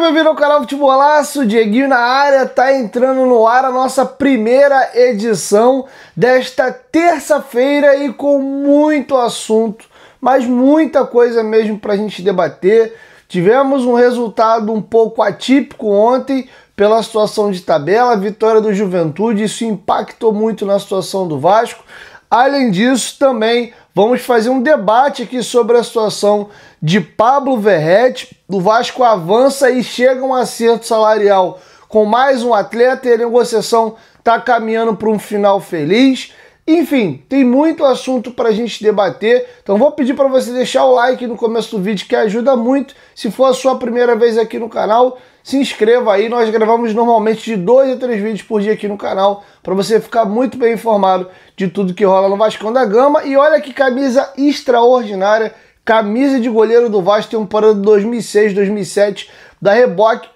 bem-vindo ao canal Futebolaço, Dieguinho na área, tá entrando no ar a nossa primeira edição desta terça-feira e com muito assunto, mas muita coisa mesmo pra gente debater. Tivemos um resultado um pouco atípico ontem pela situação de tabela, a vitória do Juventude, isso impactou muito na situação do Vasco. Além disso, também vamos fazer um debate aqui sobre a situação de Pablo Verratti. O Vasco avança e chega a um acerto salarial com mais um atleta e a negociação está caminhando para um final feliz. Enfim, tem muito assunto para a gente debater, então vou pedir para você deixar o like no começo do vídeo, que ajuda muito. Se for a sua primeira vez aqui no canal, se inscreva aí. Nós gravamos normalmente de 2 a 3 vídeos por dia aqui no canal, para você ficar muito bem informado de tudo que rola no Vascão da Gama. E olha que camisa extraordinária, camisa de goleiro do Vasco, temporada de 2006, 2007, da Reboque.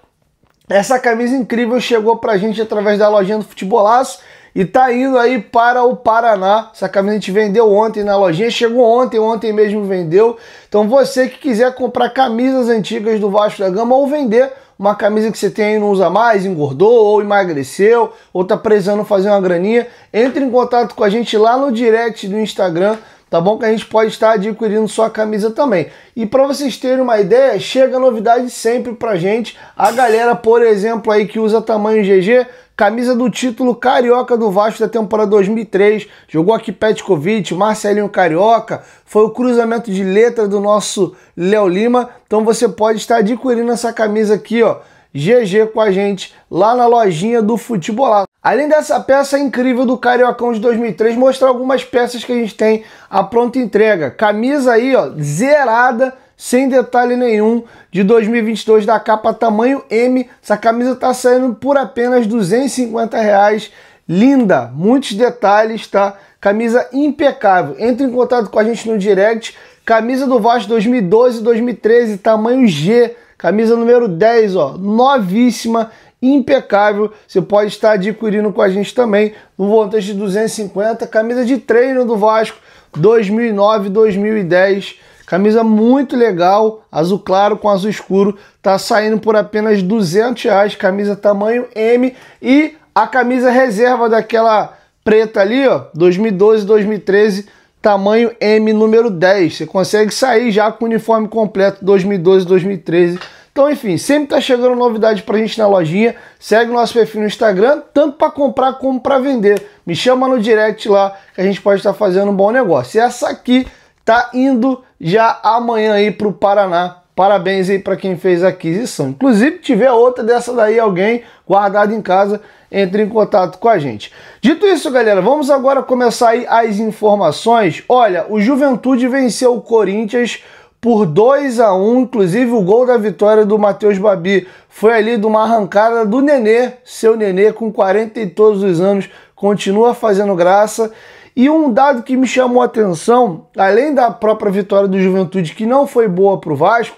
Essa camisa incrível chegou pra gente através da lojinha do Futebolaço e tá indo aí para o Paraná. Essa camisa a gente vendeu ontem na lojinha, chegou ontem mesmo vendeu. Então você que quiser comprar camisas antigas do Vasco da Gama ou vender uma camisa que você tem aí e não usa mais, engordou ou emagreceu, ou tá precisando fazer uma graninha, entre em contato com a gente lá no direct do Instagram, tá bom? Que a gente pode estar adquirindo sua camisa também. E para vocês terem uma ideia, chega novidade sempre pra gente. A galera, por exemplo, aí que usa tamanho GG, camisa do título carioca do Vasco da temporada 2003, jogou aqui Petkovic, Marcelinho Carioca, foi o cruzamento de letra do nosso Léo Lima. Então você pode estar adquirindo essa camisa aqui, ó, GG com a gente lá na lojinha do Futebolaço. Além dessa peça incrível do Cariocão de 2003, mostrar algumas peças que a gente tem à pronta entrega. Camisa aí, ó, zerada, sem detalhe nenhum, de 2022, da capa tamanho M. Essa camisa tá saindo por apenas R$250. Linda, muitos detalhes, tá? Camisa impecável. Entre em contato com a gente no direct. Camisa do Vasco 2012 e 2013, tamanho G. Camisa número 10, ó, novíssima, impecável. Você pode estar adquirindo com a gente também no montante de 250. Camisa de treino do Vasco 2009, 2010. Camisa muito legal, azul claro com azul escuro, tá saindo por apenas R$200, camisa tamanho M. E a camisa reserva daquela preta ali, ó, 2012, 2013, tamanho M, número 10. Você consegue sair já com o uniforme completo 2012, 2013. Então, enfim, sempre tá chegando novidade pra gente na lojinha. Segue o nosso perfil no Instagram, tanto para comprar como para vender. Me chama no direct lá, que a gente pode estar fazendo um bom negócio. E essa aqui tá indo já amanhã aí pro Paraná. Parabéns aí para quem fez a aquisição. Inclusive, tiver outra dessa daí, alguém guardado em casa, entre em contato com a gente. Dito isso, galera, vamos agora começar aí as informações. Olha, o Juventude venceu o Corinthians por 2-1, inclusive o gol da vitória do Matheus Babi foi ali de uma arrancada do Nenê, seu Nenê com 40 e todos os anos, continua fazendo graça. E um dado que me chamou a atenção, além da própria vitória do Juventude, que não foi boa para o Vasco,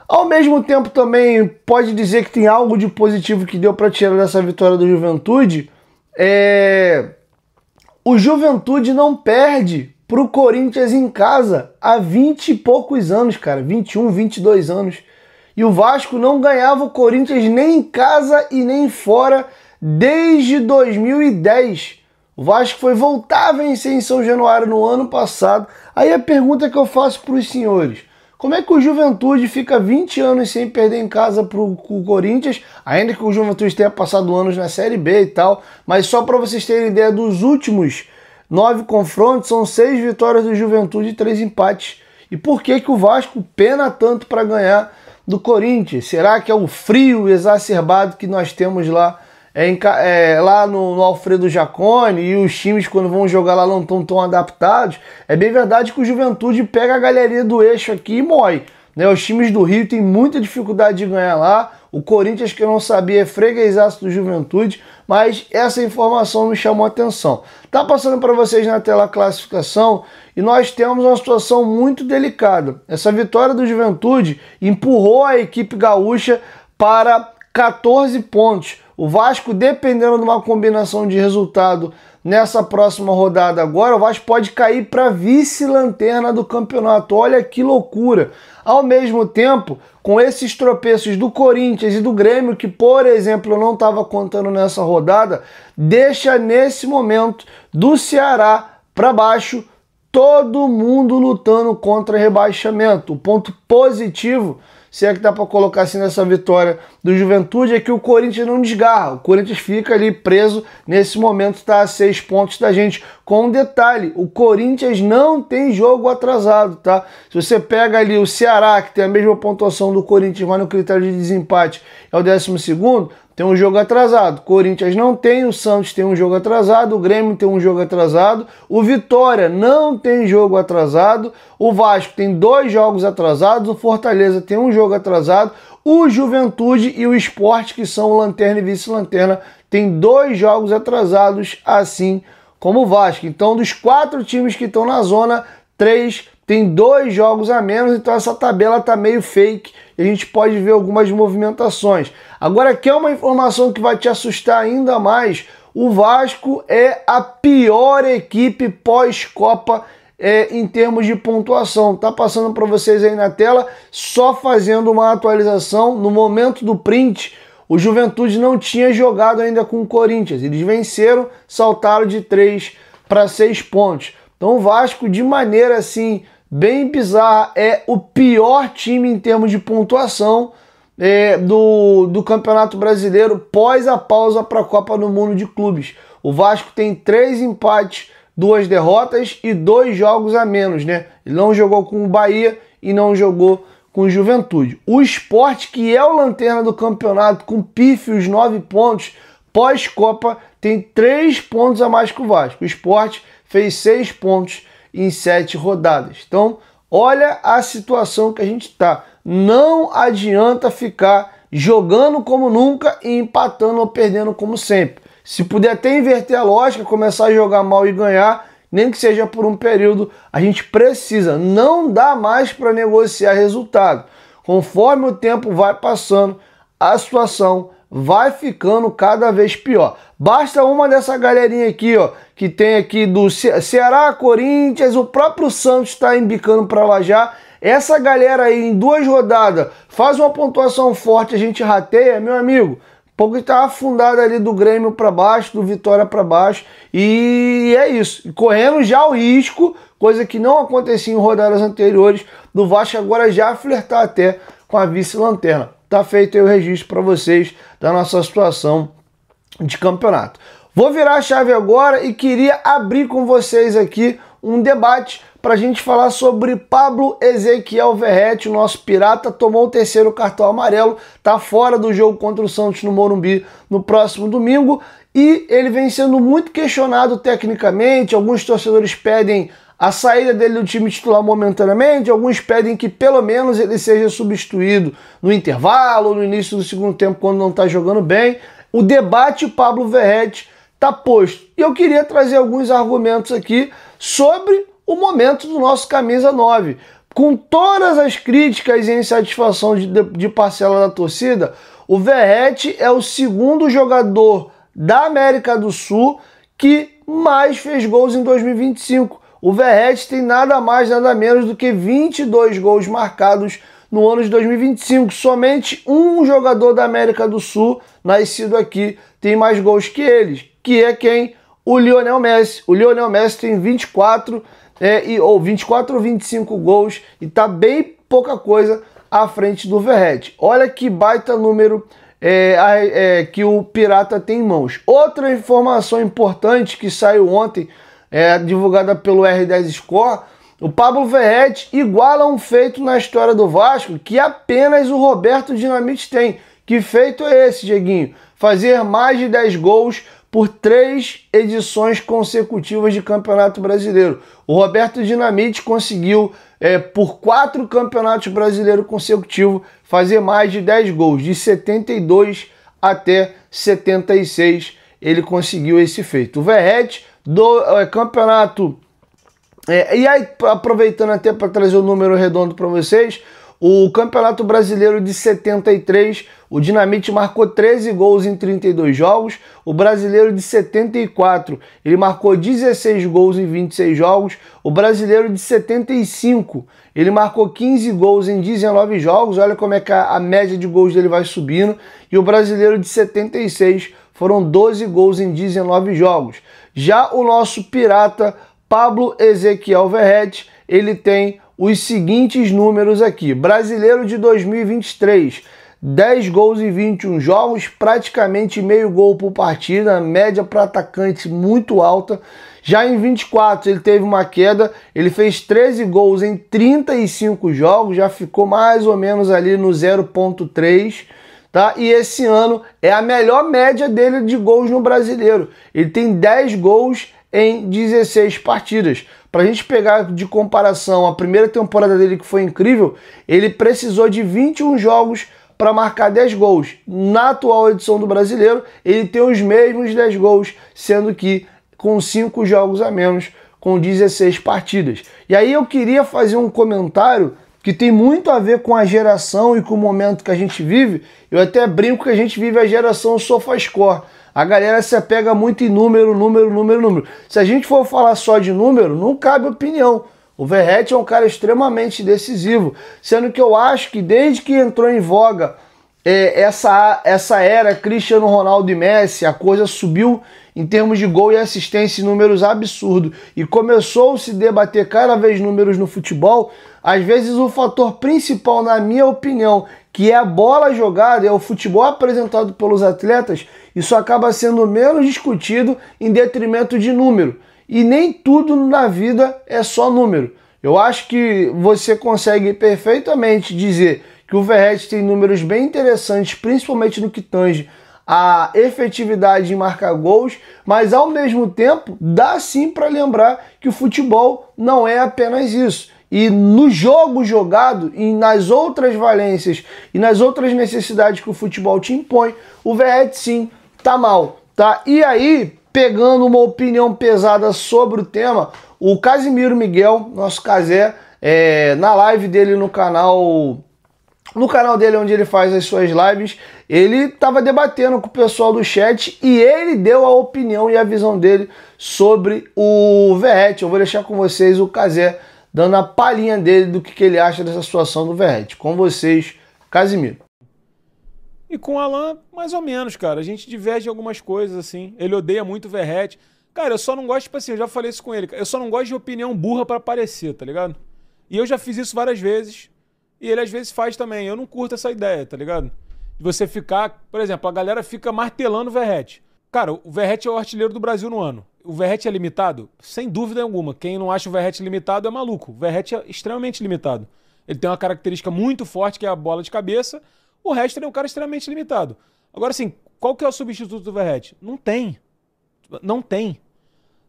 ao mesmo tempo também pode dizer que tem algo de positivo que deu para tirar dessa vitória do Juventude, o Juventude não perde para o Corinthians em casa há 20 e poucos anos, cara, 21, 22 anos. E o Vasco não ganhava o Corinthians nem em casa e nem fora desde 2010. O Vasco foi voltar a vencer em São Januário no ano passado. Aí a pergunta que eu faço para os senhores: como é que o Juventude fica 20 anos sem perder em casa para o Corinthians, ainda que o Juventude tenha passado anos na Série B e tal, mas só para vocês terem ideia, dos últimos 9 confrontos, são 6 vitórias do Juventude e 3 empates. E por que que o Vasco pena tanto para ganhar do Corinthians? Será que é o frio exacerbado que nós temos lá? Lá no Alfredo Jaconi, e os times quando vão jogar lá não estão tão adaptados? É bem verdade que o Juventude pega a galerinha do eixo aqui e mói, né? Os times do Rio têm muita dificuldade de ganhar lá. O Corinthians, que eu não sabia, é freguesaço do Juventude, mas essa informação me chamou a atenção. Tá passando para vocês na tela a classificação e nós temos uma situação muito delicada. Essa vitória do Juventude empurrou a equipe gaúcha para 14 pontos. O Vasco, dependendo de uma combinação de resultado nessa próxima rodada agora, o Vasco pode cair para vice-lanterna do campeonato. Olha que loucura! Ao mesmo tempo, com esses tropeços do Corinthians e do Grêmio, que, por exemplo, eu não estava contando nessa rodada, deixa nesse momento do Ceará para baixo todo mundo lutando contra rebaixamento. O ponto positivo, se é que dá para colocar assim nessa vitória do Juventude, é que o Corinthians não desgarra. O Corinthians fica ali preso, nesse momento está a 6 pontos da gente. Com um detalhe, o Corinthians não tem jogo atrasado, tá? Se você pega ali o Ceará, que tem a mesma pontuação do Corinthians, mas no critério de desempate é o 12º, tem um jogo atrasado. Corinthians não tem, o Santos tem um jogo atrasado, o Grêmio tem um jogo atrasado, o Vitória não tem jogo atrasado, o Vasco tem 2 jogos atrasados, o Fortaleza tem um jogo atrasado, o Juventude e o Sport, que são lanterna e vice-lanterna, tem 2 jogos atrasados, assim como o Vasco. Então, dos 4 times que estão na zona, 3 tem 2 jogos a menos, então essa tabela tá meio fake e a gente pode ver algumas movimentações. Agora, quer uma informação que vai te assustar ainda mais? O Vasco é a pior equipe pós-Copa em termos de pontuação. Tá passando para vocês aí na tela, só fazendo uma atualização. No momento do print, o Juventude não tinha jogado ainda com o Corinthians. Eles venceram, saltaram de 3 para 6 pontos. Então o Vasco, de maneira assim, bem bizarra, é o pior time em termos de pontuação do Campeonato Brasileiro pós a pausa para a Copa do Mundo de Clubes. O Vasco tem 3 empates, 2 derrotas e 2 jogos a menos, né? Ele não jogou com o Bahia e não jogou com o Juventude. O Sport, que é o lanterna do campeonato, com pífios 9 pontos, pós-Copa, tem 3 pontos a mais que o Vasco. O Sport fez 6 pontos em 7 rodadas. Então, olha a situação que a gente está. Não adianta ficar jogando como nunca e empatando ou perdendo como sempre. Se puder até inverter a lógica, começar a jogar mal e ganhar, nem que seja por um período, a gente precisa. Não dá mais para negociar resultado. Conforme o tempo vai passando, a situação vai ficando cada vez pior. Basta uma dessa galerinha aqui, ó, que tem aqui do Ceará, Corinthians, o próprio Santos está embicando para lá já. Essa galera aí em 2 rodadas faz uma pontuação forte, a gente rateia, meu amigo. Pouco está afundado ali do Grêmio para baixo, do Vitória para baixo, e é isso. E correndo já o risco, coisa que não acontecia em rodadas anteriores, do Vasco agora já flertar até com a vice-lanterna. Tá feito aí o registro para vocês da nossa situação de campeonato. Vou virar a chave agora e queria abrir com vocês aqui um debate para a gente falar sobre Pablo Ezequiel Verratti, o nosso pirata. Tomou o 3º cartão amarelo, tá fora do jogo contra o Santos no Morumbi no próximo domingo, e ele vem sendo muito questionado tecnicamente. Alguns torcedores pedem a saída dele do time titular momentaneamente, alguns pedem que pelo menos ele seja substituído no intervalo, no início do segundo tempo, quando não está jogando bem. O debate Pablo Verratti está posto. E eu queria trazer alguns argumentos aqui sobre o momento do nosso camisa 9. Com todas as críticas e insatisfação de parcela da torcida, o Verratti é o 2º jogador da América do Sul que mais fez gols em 2025. O Verratti tem nada mais, nada menos do que 22 gols marcados no ano de 2025. Somente um jogador da América do Sul, nascido aqui, tem mais gols que eles, que é quem? O Lionel Messi. O Lionel Messi tem 24 ou 25 gols e tá bem pouca coisa à frente do Verratti. Olha que baita número que o Pirata tem em mãos. Outra informação importante que saiu ontem, divulgada pelo R10 Score, o Pablo Verratti iguala um feito na história do Vasco que apenas o Roberto Dinamite tem. Que feito é esse, Dieguinho? Fazer mais de 10 gols por 3 edições consecutivas de Campeonato Brasileiro. O Roberto Dinamite conseguiu, por 4 campeonatos brasileiros consecutivos, fazer mais de 10 gols. De 72 até 76, ele conseguiu esse feito. O Verratti, do campeonato... e aí, aproveitando até para trazer o número redondo para vocês, O Campeonato Brasileiro de 73, o Dinamite marcou 13 gols em 32 jogos. O Brasileiro de 74, ele marcou 16 gols em 26 jogos. O Brasileiro de 75, ele marcou 15 gols em 19 jogos. Olha como é que a média de gols dele vai subindo. E o Brasileiro de 76 foram 12 gols em 19 jogos. Já o nosso pirata Pablo Ezequiel Verratti, ele tem os seguintes números aqui. Brasileiro de 2023, 10 gols em 21 jogos, praticamente meio gol por partida, média para atacante muito alta. Já em 24 ele teve uma queda, ele fez 13 gols em 35 jogos, já ficou mais ou menos ali no 0,3, tá? E esse ano é a melhor média dele de gols no Brasileiro. Ele tem 10 gols em 16 partidas. Para a gente pegar de comparação a primeira temporada dele, que foi incrível, ele precisou de 21 jogos para marcar 10 gols. Na atual edição do Brasileiro, ele tem os mesmos 10 gols, sendo que com 5 jogos a menos, com 16 partidas. E aí eu queria fazer um comentário que tem muito a ver com a geração e com o momento que a gente vive. Eu até brinco que a gente vive a geração SofaScore. A galera se apega muito em número. Se a gente for falar só de número, não cabe opinião. O Verratti é um cara extremamente decisivo, sendo que eu acho que desde que entrou em voga essa era Cristiano Ronaldo e Messi, a coisa subiu em termos de gol e assistência em números absurdos e começou a se debater cada vez números no futebol. Às vezes o fator principal, na minha opinião, que é a bola jogada, é o futebol apresentado pelos atletas, isso acaba sendo menos discutido em detrimento de número. E nem tudo na vida é só número. Eu acho que você consegue perfeitamente dizer que o Verratti tem números bem interessantes, principalmente no que tange a efetividade em marcar gols, mas ao mesmo tempo dá sim para lembrar que o futebol não é apenas isso. E no jogo jogado, e nas outras valências e nas outras necessidades que o futebol te impõe, o Verratti sim tá mal, tá? E aí, pegando uma opinião pesada sobre o tema, o Casimiro Miguel, nosso Casé, na live dele no canal dele onde ele faz as suas lives, ele estava debatendo com o pessoal do chat e ele deu a opinião e a visão dele sobre o Verratti. Eu vou deixar com vocês o Casé dando a palhinha dele do que ele acha dessa situação do Verratti. Com vocês, Casimiro. E com o Alan, mais ou menos, cara. A gente diverge em algumas coisas, assim. Ele odeia muito o Verratti. Cara, eu só não gosto, tipo assim, eu já falei isso com ele. Eu só não gosto de opinião burra pra aparecer, tá ligado? E eu já fiz isso várias vezes. E ele às vezes faz também. Eu não curto essa ideia, tá ligado? De você ficar... Por exemplo, a galera fica martelando o Verratti. Cara, o Verratti é o artilheiro do Brasil no ano. O Verratti é limitado? Sem dúvida alguma. Quem não acha o Verratti limitado é maluco. O Verratti é extremamente limitado. Ele tem uma característica muito forte, que é a bola de cabeça. O resto ele é um cara extremamente limitado. Agora, assim, qual que é o substituto do Verratti? Não tem. Não tem.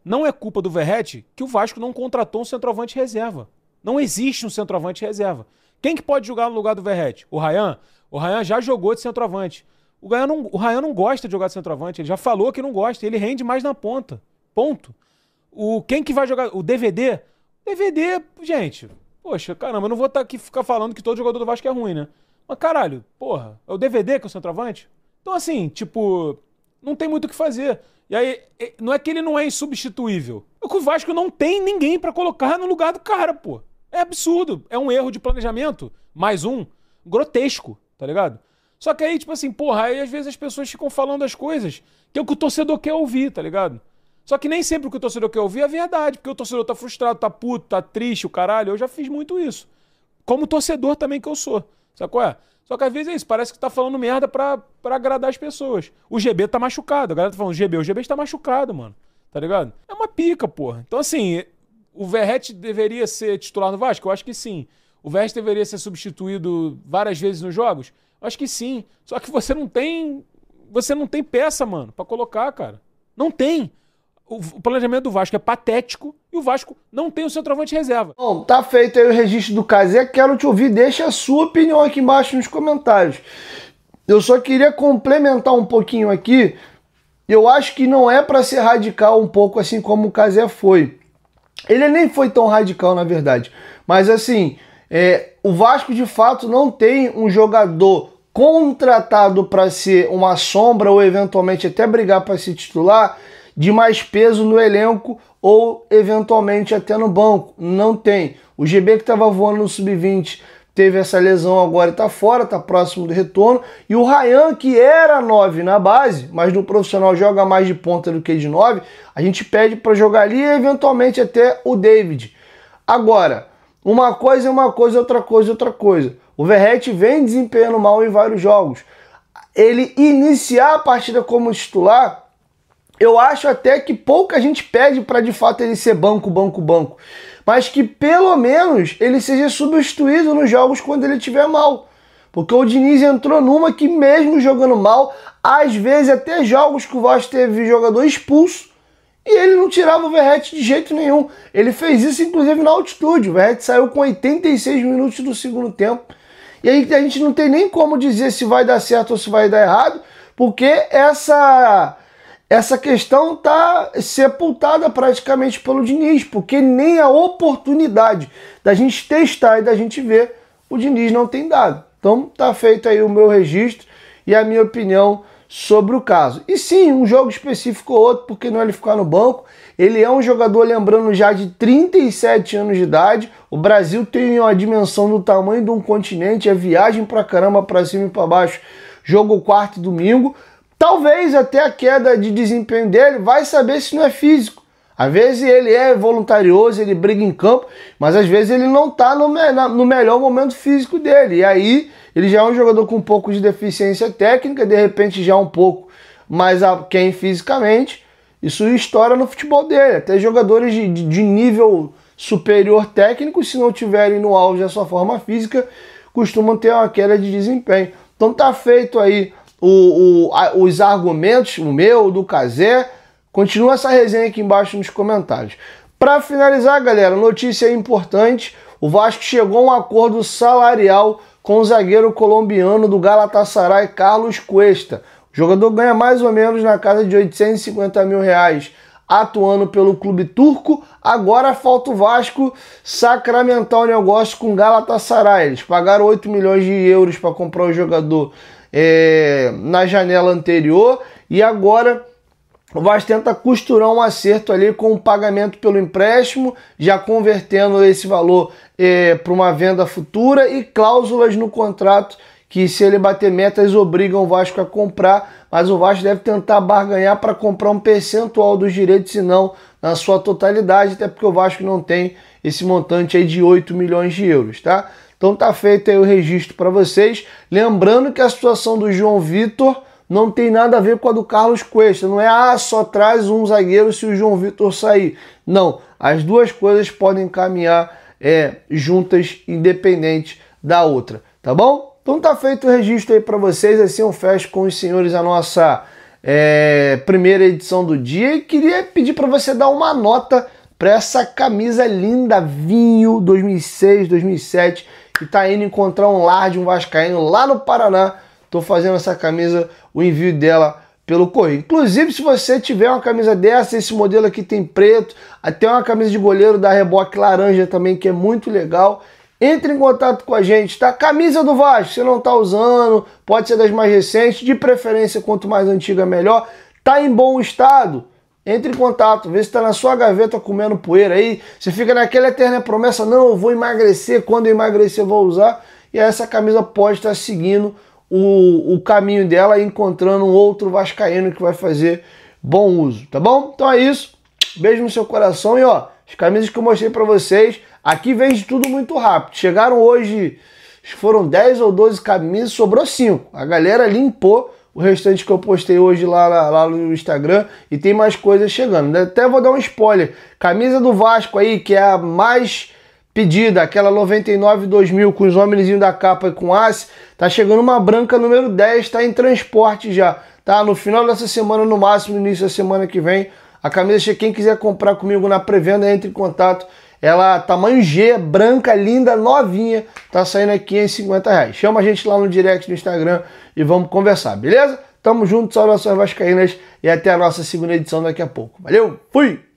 Não é culpa do Verratti que o Vasco não contratou um centroavante reserva. Não existe um centroavante reserva. Quem que pode jogar no lugar do Verratti? O Ryan? O Ryan já jogou de centroavante. O Ryan não gosta de jogar de centroavante. Ele já falou que não gosta. Ele rende mais na ponta. Ponto. Quem que vai jogar? O DVD? DVD, gente. Poxa, caramba, eu não vou estar aqui ficar falando que todo jogador do Vasco é ruim, né? Mas caralho, porra, é o DVD que é o centroavante? Então assim, tipo, não tem muito o que fazer. E aí, não é que ele não é insubstituível. É que o Vasco não tem ninguém pra colocar no lugar do cara, pô. É absurdo. É um erro de planejamento, mais um, grotesco, tá ligado? Só que aí, tipo assim, porra, aí às vezes as pessoas ficam falando as coisas que é o que o torcedor quer ouvir, tá ligado? Só que nem sempre o que o torcedor quer ouvir é a verdade, porque o torcedor tá frustrado, tá puto, tá triste, o caralho. Eu já fiz muito isso. Como torcedor também que eu sou. Sabe qual é? Só que às vezes é isso, parece que tá falando merda pra agradar as pessoas. O GB tá machucado, a galera tá falando GB, o GB está machucado, mano. Tá ligado? É uma pica, porra. Então assim, o Verratti deveria ser titular no Vasco? Eu acho que sim. O Verratti deveria ser substituído várias vezes nos jogos? Eu acho que sim. Só que você não tem peça, mano, pra colocar, cara. Não tem. O planejamento do Vasco é patético e o Vasco não tem o centroavante reserva. Bom, tá feito aí o registro do Casé. Quero te ouvir. Deixa a sua opinião aqui embaixo nos comentários. Eu só queria complementar um pouquinho aqui. Eu acho que não é para ser radical um pouco assim como o Casé foi. Ele nem foi tão radical, na verdade. Mas assim, o Vasco de fato não tem um jogador contratado para ser uma sombra ou eventualmente até brigar para ser titular de mais peso no elenco ou eventualmente até no banco. Não tem. O GB que estava voando no sub-20 teve essa lesão agora e está fora, está próximo do retorno. E o Ryan, que era 9 na base, mas no profissional joga mais de ponta do que de 9, a gente pede para jogar ali e eventualmente até o David. Agora, uma coisa é uma coisa, outra coisa é outra coisa. O Verratti vem desempenhando mal em vários jogos. Ele iniciar a partida como titular, eu acho até que pouca gente pede para de fato ele ser banco, mas que pelo menos ele seja substituído nos jogos quando ele estiver mal. Porque o Diniz entrou numa que mesmo jogando mal, às vezes até jogos que o Vasco teve jogador expulso, e ele não tirava o Verratti de jeito nenhum. Ele fez isso inclusive na altitude. O Verratti saiu com 86 minutos do segundo tempo. E aí a gente não tem nem como dizer se vai dar certo ou se vai dar errado, porque essa questão está sepultada praticamente pelo Diniz, porque nem a oportunidade da gente testar e da gente ver, o Diniz não tem dado. Então tá feito aí o meu registro e a minha opinião sobre o caso. E sim, um jogo específico ou outro, porque não ele ficar no banco. Ele é um jogador, lembrando, já de 37 anos de idade. O Brasil tem uma dimensão do tamanho de um continente, é viagem pra caramba, pra cima e pra baixo, jogo quarto e domingo. Talvez até a queda de desempenho dele, vai saber se não é físico. Às vezes ele é voluntarioso, ele briga em campo, mas às vezes ele não está no melhor momento físico dele. E aí ele já é um jogador com um pouco de deficiência técnica, de repente já um pouco mais aquém fisicamente. Isso estoura no futebol dele. Até jogadores de nível superior técnico, se não tiverem no auge da sua forma física, costumam ter uma queda de desempenho. Então tá feito aí os argumentos, o meu, do Cazé. Continua essa resenha aqui embaixo nos comentários. Para finalizar, galera, notícia importante: o Vasco chegou a um acordo salarial com o zagueiro colombiano do Galatasaray, Carlos Cuesta. O jogador ganha mais ou menos na casa de 850 mil reais atuando pelo clube turco. Agora falta o Vasco sacramentar o negócio com o Galatasaray. Eles pagaram 8 milhões de euros para comprar o jogador na janela anterior, e agora o Vasco tenta costurar um acerto ali com o pagamento pelo empréstimo, já convertendo esse valor para uma venda futura, e cláusulas no contrato que, se ele bater metas, obrigam o Vasco a comprar, mas o Vasco deve tentar barganhar para comprar um percentual dos direitos e não na sua totalidade, até porque o Vasco não tem esse montante aí de 8 milhões de euros, tá? Então tá feito aí o registro para vocês. Lembrando que a situação do João Vitor não tem nada a ver com a do Carlos Cuesta. Não é, só traz um zagueiro se o João Vitor sair. Não, as duas coisas podem caminhar juntas, independente da outra, tá bom? Então tá feito o registro aí para vocês. Assim eu fecho com os senhores a nossa primeira edição do dia. E queria pedir para você dar uma nota para essa camisa linda, vinho 2006, 2007, que tá indo encontrar um lar de um vascaíno lá no Paraná. Tô fazendo essa camisa, o envio dela pelo correio. Inclusive, se você tiver uma camisa dessa, esse modelo aqui tem preto, até uma camisa de goleiro da Reboque laranja também, que é muito legal, entre em contato com a gente, tá? Camisa do Vasco, você não tá usando, pode ser das mais recentes, de preferência, quanto mais antiga, melhor. Tá em bom estado? Entre em contato, vê se tá na sua gaveta comendo poeira aí, você fica naquela eterna promessa: não, eu vou emagrecer, quando eu emagrecer eu vou usar, e essa camisa pode estar seguindo o caminho dela, encontrando um outro vascaíno que vai fazer bom uso, tá bom? Então é isso, beijo no seu coração. E ó, as camisas que eu mostrei pra vocês, aqui vende tudo muito rápido. Chegaram hoje, foram 10 ou 12 camisas, sobrou 5. A galera limpou o restante que eu postei hoje lá no Instagram, e tem mais coisas chegando. Até vou dar um spoiler: camisa do Vasco aí, que é a mais pedida, aquela 99-2000 com os homenzinhos da capa e com ace, tá chegando uma branca número 10, tá em transporte já, tá? No final dessa semana, no máximo, no início da semana que vem, a camisa, quem quiser comprar comigo na pré-venda, entre em contato. Ela tamanho G, branca, linda, novinha, tá saindo aqui em R$50. Chama a gente lá no direct do Instagram e vamos conversar, beleza? Tamo junto, saudações vascaínas, e até a nossa segunda edição daqui a pouco. Valeu, fui!